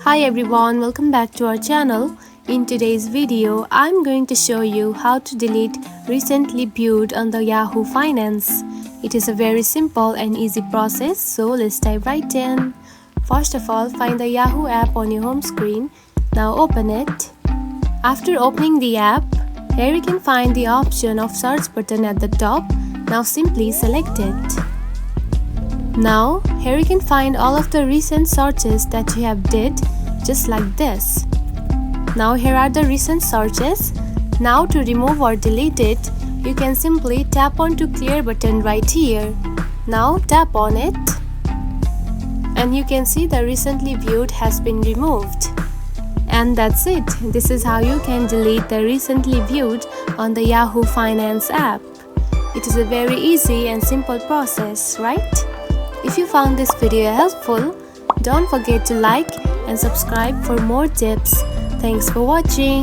Hi everyone, welcome back to our channel. In today's video, I'm going to show you how to delete recently viewed on the Yahoo Finance. It is a very simple and easy process, so let's dive right in. First of all, find the Yahoo app on your home screen. Now open it. After opening the app, here you can find the option of search button at the top. Now simply select it. Now, here you can find all of the recent searches that you have did, just like this. Now here are the recent searches. Now to remove or delete it, you can simply tap on to clear button right here. Now tap on it, and you can see the recently viewed has been removed. And that's it. This is how you can delete the recently viewed on the Yahoo Finance app. It is a very easy and simple process, right? If you found this video helpful, don't forget to like and subscribe for more tips. Thanks for watching.